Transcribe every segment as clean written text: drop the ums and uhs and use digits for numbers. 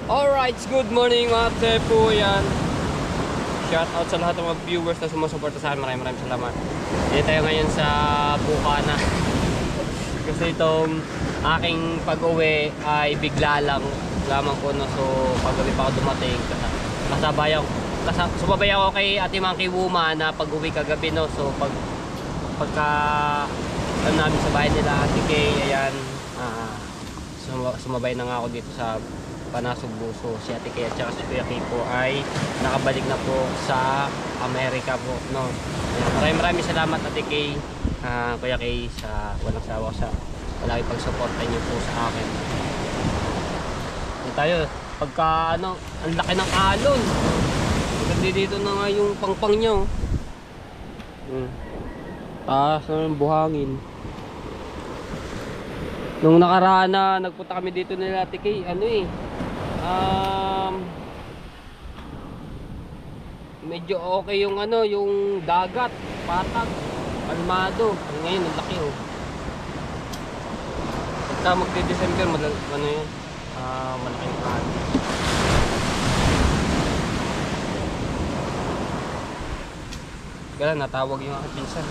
Alright, good morning mga tepo. Yan, shout out sa lahat ng mga viewers na sumusuporta sa akin. Maraming salamat. Dito tayo ngayon sa Bukana. Kasi itong aking pag-uwi ay bigla lang lamang po, no? So pag-uwi pa ako dumating, sumabay ako kay Ate Monkey Woman na pag-uwi kagabi, no? So pagka namin sa bahay nila Ate Kay, ayan, sumabay na nga ako dito sa Panasug Buso. Si Ate Kay at saka si Kuya Kay po ay nakabalik na po sa Amerika po, no? Maraming salamat Ate Kay, Kuya Kay, sa walang sawa sa palagi pagsuporta niyo po sa akin. Tayo pagka ang laki ng alon, dito na nga yung pangpang niya, taas na ng buhangin. Nung nakaraan na nagpunta kami dito nila Ate Kay, medyo okay yung yung dagat, patag, kalmado. Ngayon ang laki, pagka magde-December malaking hali. Kaya natawag yung aking pinsan,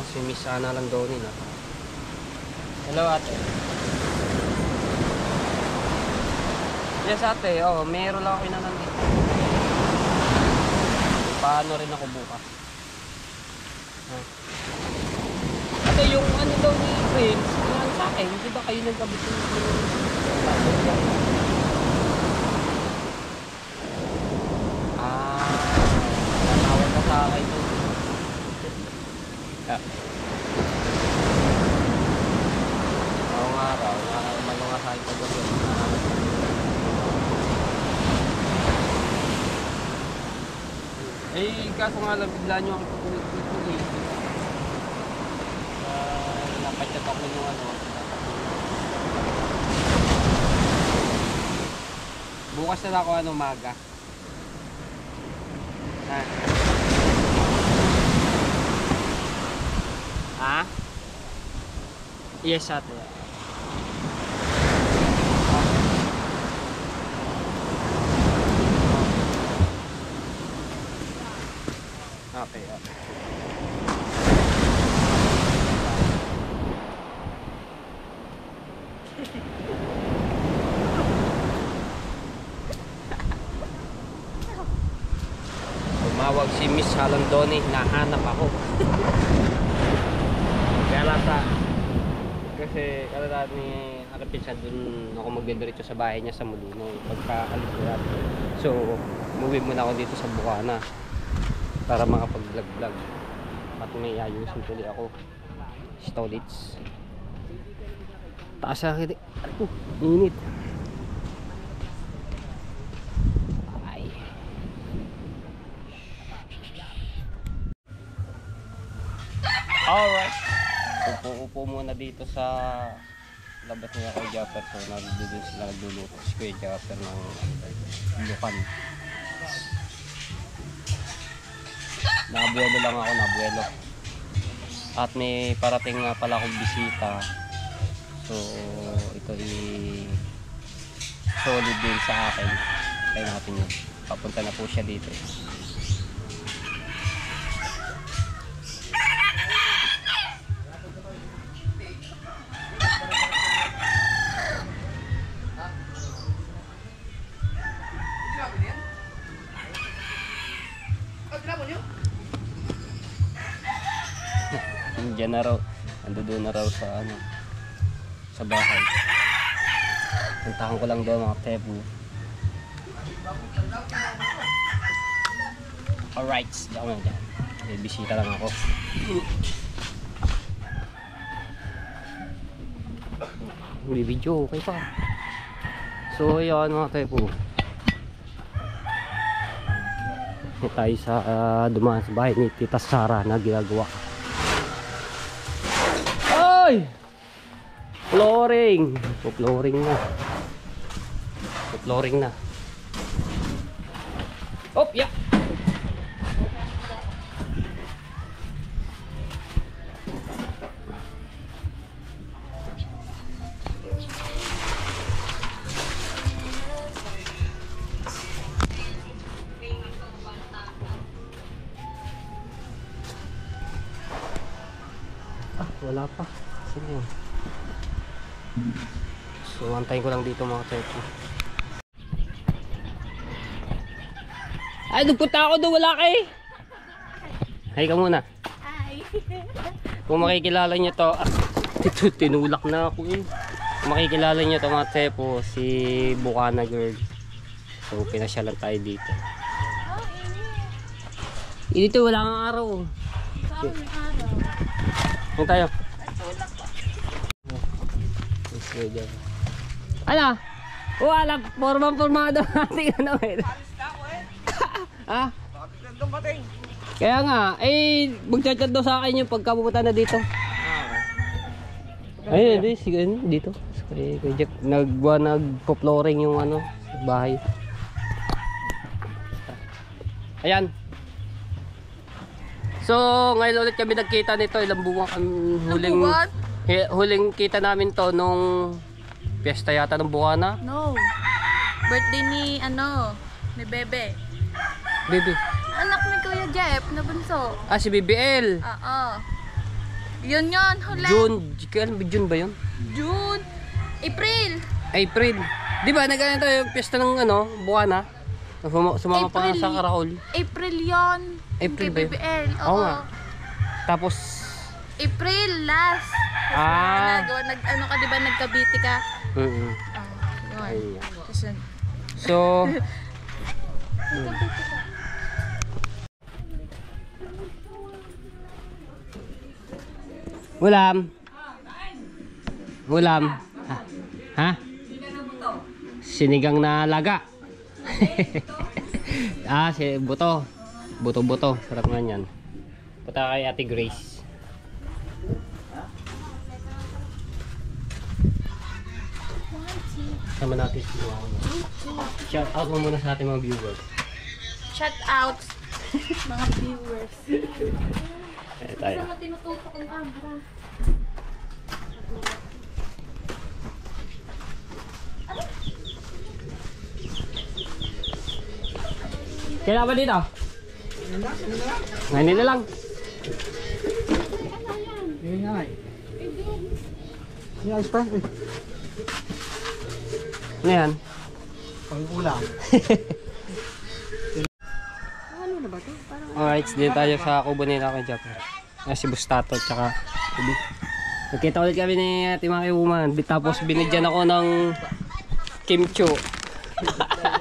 si Miss Ana Landoni na. Hello ate. Yes ate, meron lang ako inanan dito. Paano rin ako bukas. Ate, yung daw ni Prince, yan sa akin, di ba kayo nagkabit yung natawag ka sa akin doon. Oo nga raw, malungasahin ka doon. Kaso nga lang, bigla nyo ang pagkulit-kulit. Napachat ako yung bukas na ako umaga. Yes ate. Okay. Tumawag si Miss Halandoni, nahanap ako. Kasi kalata ni Arapinsan, dun ako magdidiretso sa bahay niya sa Molino pagka alis ko natin. So umuwi muna ako dito sa Bukana para makapag-vlog at may ayusin tuloy ako. Stolits taas sa akin, init. Alright, upo muna dito sa labas niya kay Japper. So nandun sila nagluluto si Kuya Japper ng lukan. Nabuelo lang ako, at may parating nga pala akong bisita. So ito solid din sa akin. Kaya natin yun, papunta na po siya dito. Diyan na raw, doon na raw sa bahay. Puntahan ko lang doon mga tebu. Alright, diyan ko dyan. May bisita lang ako. May video, okay pa. So yun mga tebu, tayo sa dumaan sa bahay ni Tita Sara na ginagawa. Flooring na. Yeah. wala pa. Sino yun? So, antayin ko lang dito mga chepo. Ay, nagpunta ako doon, wala kay. Hi ka muna. Hi. Kung makikilala nyo to, tinulak na ako eh. Kung makikilala nyo to mga chepo, si Bukana Girl. So, pinasyalan tayo dito. Dito wala kang araw. Saan may araw? Ano tayo? Ano? Wala, formado natin ano eh. Ha? Kaya nga, eh, mag-chat daw sa akin yung pagkapupunta na dito. Ayun, sige, dito. Kay Jack, nagpo-flooring yung ano, bahay. Ayan. So, ngayon ulit kami nagkita nito. Ilang buwan huling kita namin to nung piyesta yata ng Bukana. No. Birthday ni ni Bebe. Bebe. Anak ni Kuya Jeff na bunso. Ah, si BBL. Oo. Yun, huli. June ba yun? June. April. Di ba, nag-ano tayo yung piyesta ng Bukana? Sumama pa nga sa Caracol. April yun. April ba yun? BBL. Oo nga. Tapos, April last. Ano ka, di ba, nagkabiti ka? Yun. Ayan. Kasi, So, Ulam. Ha? Sinigang na laga. Si buto. Buto. Sarap nga yan. Punta kay Ate Grace. Sama natin si shout out mo muna sa ating mga viewers. shout out mga viewers. Tayo. Saan mo tinututok ang abra? Kailan ba dito? Ngayon na lang. Yun nga eh. Yung ice pan eh. Ano yan? Pang-ulam. Alright, dito tayo sa kubo nila kay Japper. Si Bustato tsaka Ubi. Nagkita ulit kami ni Ate Maki Woman. Tapos binigyan ako ng kimchi.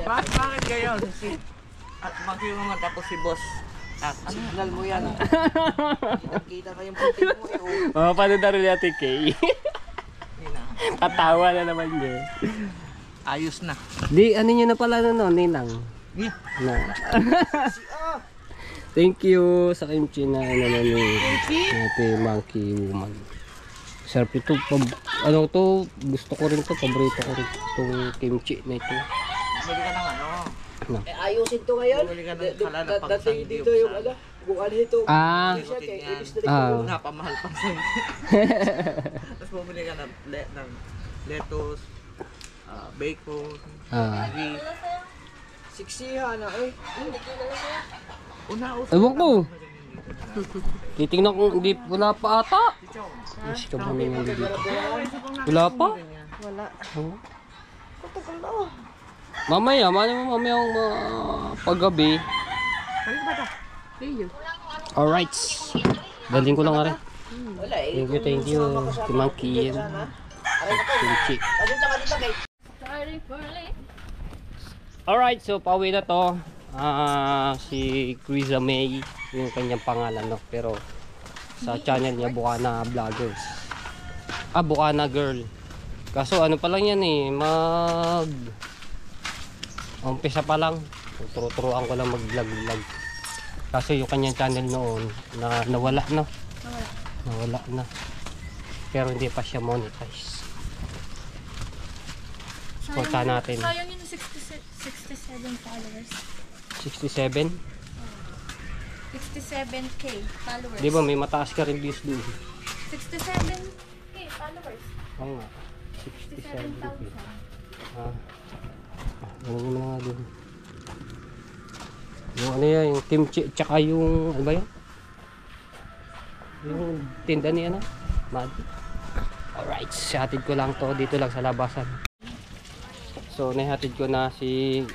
Bakit kayo? At Maki Woman tapos si Boss. Signal mo yan. Nakita kayong puti mo eh. Mapapanood na rin ni Ate Kay. Tatawa na naman niya. Ayos na. Di, ano nyo na pala Ninang? Yeah. Na. Thank you sa kimchi na ni Ate Monkey Woman. Sarap ito. Gusto ko rin to. Paborito ko rin itong kimchi na ito. Bili ka ng No. Ayusin to ngayon. Bili ka ng halala pang Dating dito yung bukan nito. Napamahal pang sa'yo. Tapos bumili ka ng lettuce, bacon, beef. Siksihan na eh. Ewan ko. Titingnan ko, hindi, wala pa ata. Yes, kabunin mo dito. Wala pa? Wala. Oh. Mamaya ang paggabi. Alright. Galing ko lang nga rin. Wala eh. Thank you. Timangki. Kimchi. Sorry for late. Alright, so pauwi na to. Si Criza May yung kanyang pangalan, no? Pero sa channel niya Bukana Vloggers. Bukana Girl. Kaso ano pa lang yan eh, umpisa pa lang. Turuan ko lang mag-vlog. Kaso yung kanyang channel noon nawala na. Nawala na. Pero hindi pa siya monetize. Supportahan natin. Sayang yung 67 followers. 67? 67k followers. Di ba may mataas ka rin views dun? 67k followers. Oo nga. 67k. 67,000. Ganun mo na nga dun. Yung ano yan, yung kimchi, tsaka yung, ano ba yan? Yung tinda niya na? Alright, hatid ko lang to dito lang sa labasan. So nahatid ko na si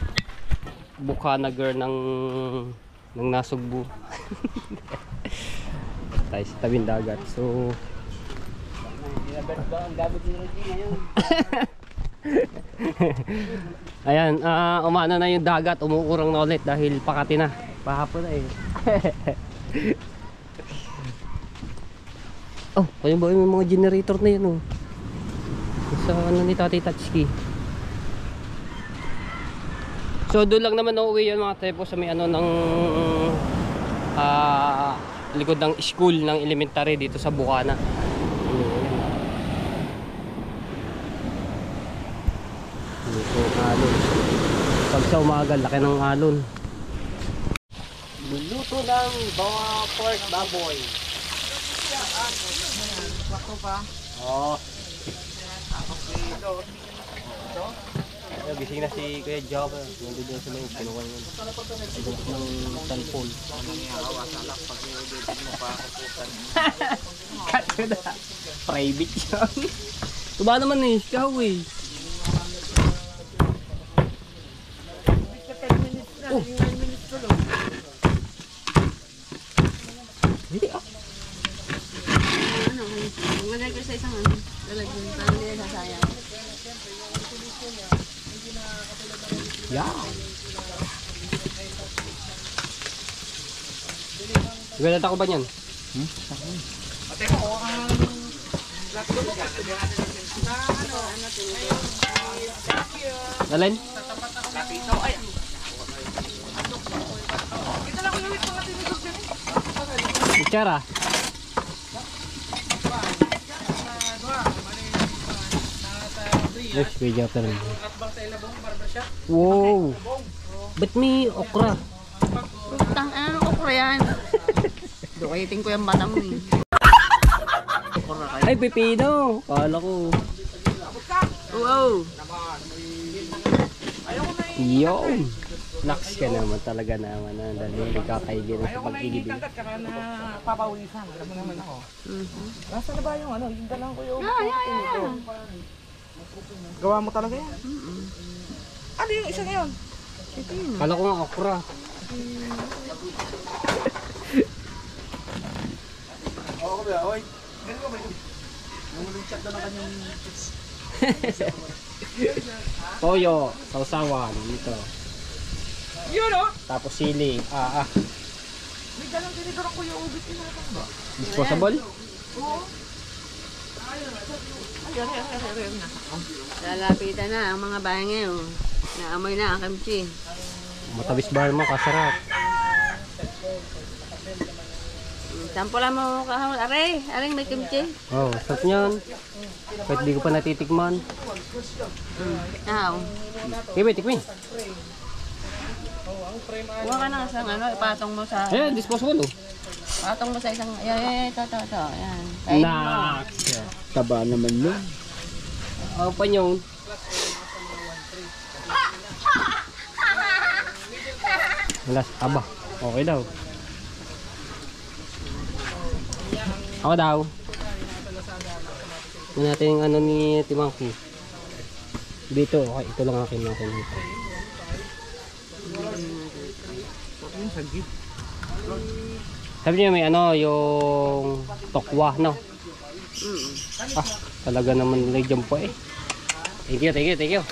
Bukana girl ng Nasugbu. Tayo sa tabing dagat. So ayan, umano na yung dagat, umuurang na ulit dahil pakati na. Pahapon na eh. Oh, kaya ba yung mga generator na yun oh. Sa ano ni Tati Tatsuki. So doon lang naman nauwi yan mga tepo sa may ano ng likod ng school ng elementary dito sa Bukana. Dito alon. Pag sa umaga laki ng alon. Luluto ng pork baboy. Bakto pa. Oh. Ayun, gising na si Kuya Jobber. Nandun dyan sa may kinuha yun. Ayun ng cellphone. Cut ko na. Private yan. Tuba naman eh, ikaw eh. Oh. Hindi ah. Magay ko sa isang ano, lalagyan, parang hindi na sasayang. Yeah. Ganit ako ba niyan? Ate ko, kuha ka ng laptop dyan. Dalhin? Lapito, ay. Kita lang ko yung mga tinigog dyan eh. Bicara. Yes, Kuya Jobber. Wow. Ba't may okra? Putang, ano ko yan? Dukitin ko yung bata mo eh. Ay, pipino. Kala ko. Wow! Yun. Naks ka naman talaga naman. Dahil nagkakaigin na sa pag-ibig. Kaka na papawisan. Alam mo naman ako. Nasa na ba yung ano? Yung dalang ko yung gawa mo talaga yan? Ano yung isa na yun? Kala ko nga okra. Oo, ba? Oy. Ganun ba? Nung chat na ng kanyang Toyo, sausawan. Ito. Yun o! Tapos sili. May dalang tinidor ko yung ubit nila ba? Disposable? Oo. Ay, na. Lalapitan na ang mga bahay ngayon. Naamoy na ang kimchi. Matabis ba mo? Kasarap. Sampo lang mo kahapon. Aring may kimchi. Oh, sarap niyan. Kahit di ko pa natitikman. Aw. Kiwi, tikmin. Kuha ka na sa ano, ipatong mo sa... Eh, disposable oh. Patong mo sa isang... Ito. Ayan. Kain mo. Naks. Taba naman yun. Ako pa yun. Malas, aba. Okay daw. Ako daw. Ito natin yung ano ni Timangki. Dito, okay. Ito lang akin natin dito. Sabi niyo may ano, yung tokwa, no? Ah, talaga naman nagyan po eh. Thank you.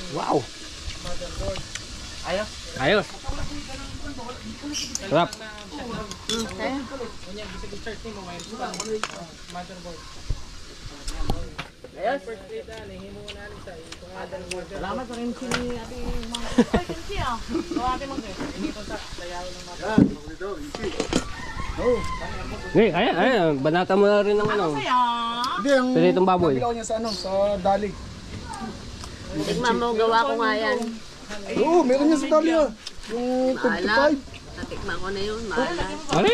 Wow. Ayos. Sarap. Okay. Salamat sa rin sini ate mga. Ay, kimchi ah. Gawate mo kayo. Inito sa layaw ng mga. Ay, banata mo na rin ng ano. Hindi, ang Pilitong baboy. kabilaw niya sa ano, sa Dali. Tikman mo, gawa ko nga yan. Oo, meron niya sa Dali ah. Yung Maala. 25. Natikman ko na yun, maala. Ano?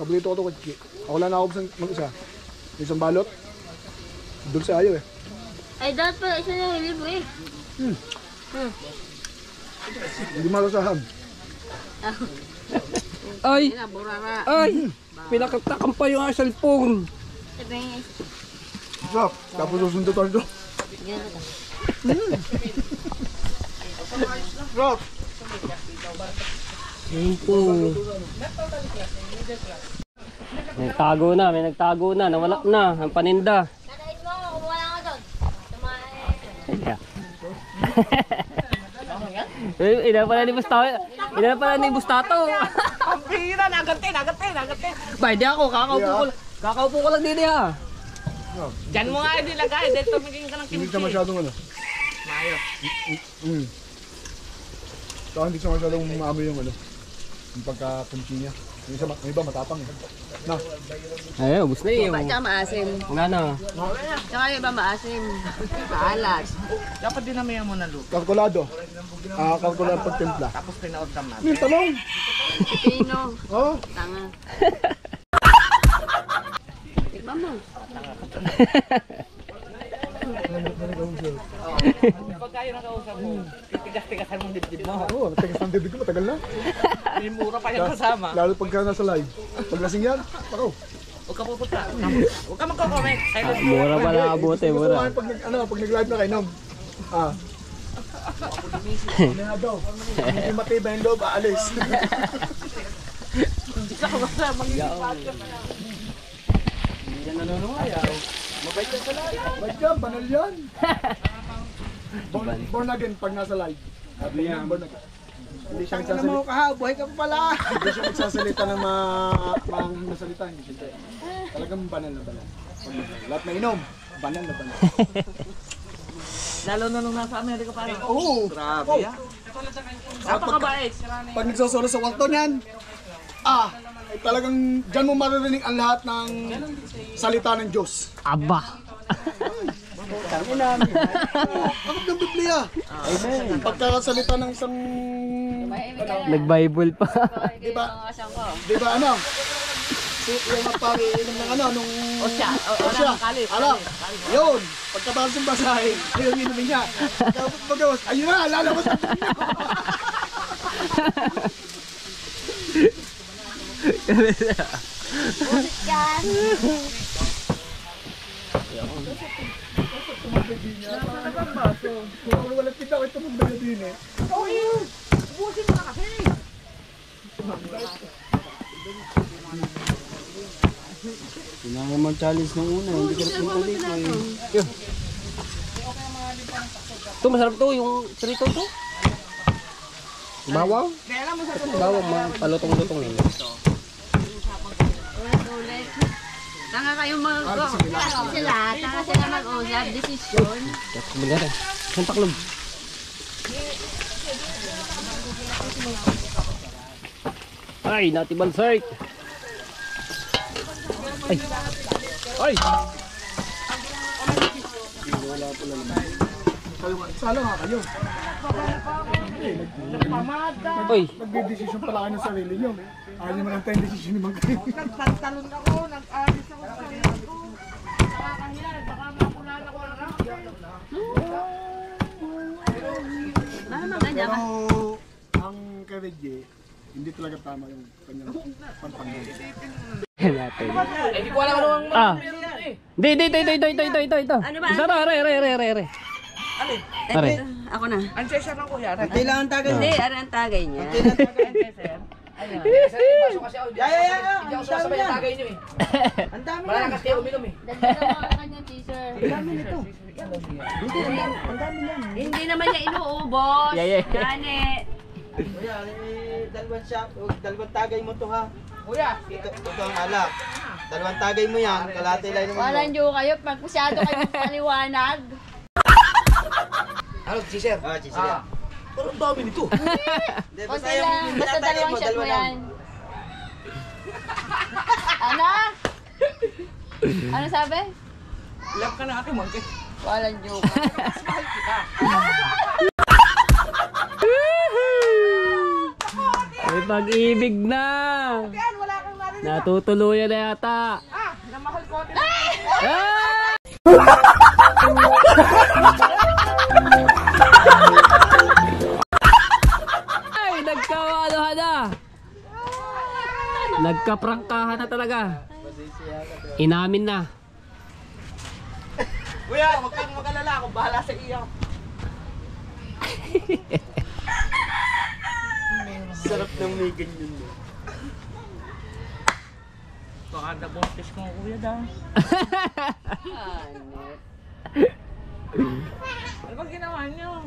Paborito ko ito kay Ako lang nakakubos mag-isa. Isang balot. Doon sa ayaw eh. Ay, dapat pala isa na yung libo eh. Hindi malasahan. Ay! Burara. Ay! Pinakatakam pa yung cellphone. Sabi, Sarap. Tapos susundo tayo doon. ganun ba ito? Sarap. Ayun po. May nagtago na, nawala na, ang paninda. Nanaid mo, kumuha ka doon. Ina pala ni Bustato. Ang pira, nagatin. Ba, hindi ako, kakaupo ko lang dito ha. Diyan mo nga ilagay, dito tumingin ka ng Hindi kimchi. siya masyadong ano. Mayo. Saka hindi siya masyadong maamoy yung ano. Yung pagka-kimchi niya. Yung iba matapang eh. Na. Ay, ubus na yun. Tsaka maasim. Wala na. Tsaka yung iba maasim. Maalat. Dapat dinamihan mo na Lu. Kalkulado. Kalkulado pagtimpla. Tapos pinaudam natin. Yung talong. Pino. Oh. Tanga. Iba mo. Pag kayo nakausap mo, titigas-tigasan mong dibdib mo. Oo, natigas ng dibdib ko. Matagal na. May mura pa yung kasama. Lalo pagka nasa live. Pag lasing yan, ako. Huwag ka pupunta. Huwag ka magko-comment. Silent mo. Mura pala abote, Gusto ko mura. kumain pag nag-live na kainom. Ano na daw? Hindi matibay yung loob, aalis. Isa ka ba mag-iipat ka? Yan nanunungayaw. Mabait yan sa live. Mabait yan, banal yan. Born again pag nasa live. Sabi niya, born again. Hindi siya nagsasalita. Buhay ka pa pala. Hindi siya nagsasalita ng mga nasalita. Hindi siya. Talagang banal na banal. Lahat na inom, banal na banal. Lalo na nung nasa Amerika pa. Oo. Grabe yan. Napakabait. Pag nagsasolo sa kwarto niyan, ay talagang dyan mo maririnig ang lahat ng salita ng Diyos. Aba. Bakit ng Biblia? Amen. Pagkakasalita ng isang, Nag-Bible pa. diba ano? Yung pag-iinom ng ano, nung... Osya. Alam, yun. Pagkabasok ng basahin, ayun inumin niya. Pagkawas, ayun na, lalabas na. Yan. Kung walang kita, ito mong baladin eh. Ubusin mo na kasi. Kailangan mag-challenge nung una, hindi ka rin ulit. Yun. Ito, masarap to, yung trito to. Bawang? Bawang, palutong-lutong yun. Ulit. Tanga kayo sila. Tanga sila mag-usap. Desisyon. Tapos magara. Saan taklog? Ay, natibal sight. Ay. Ay. Sala nga kayo. Oy. Nagdidesisyon pala kayo ng sarili nyo. Ayaw nyo man tayong desisyon naman kayo. Nagpantalon ako, nag-alis ako sa sarili ko. Nakakahiya, baka makunan ako ng Pero ang kay Reggie, hindi talaga tama yung kanyang pantanggal. Natin. Hindi ko alam ano ang Ito. Ano ba? Isa na, re. alin. Are. Ako na. Ancestor ng kuya. Kailangan tagay. Hindi, ano ang tagay niya? Ancestor. Ayan. Hindi ako sabay ang tagay niyo eh. Ang dami na. Wala kasi uminom eh. Dagdagan mo ang kanyang teaser. Hindi naman niya inuubos. Yeah. Gani. Kuya, dalawang tagay mo to ha. Kuya. Ito ang alak. Dalawang tagay mo yan, kalate lang naman mo. Walang diyo kayo. Pag masyado kayo paliwanag. Ano, teacher? Chisel. Parang dami nito. Hindi, Konti lang. Basta dalawang shot mo yan. Ano? Ano sabi? Love ka na aking monkey. Walang joke. May pag-ibig na. Natutuluyan na yata. Namahal ko. Ah! Ay, nagkawaluhan na. Nagkaprangkahan na talaga. Inamin na. Kuya, huwag kang mag-alala. Ako bahala sa iyo. Sarap ng may ganyan mo. Baka nabuntis ko kuya daw. Ano ba ginawa niyo?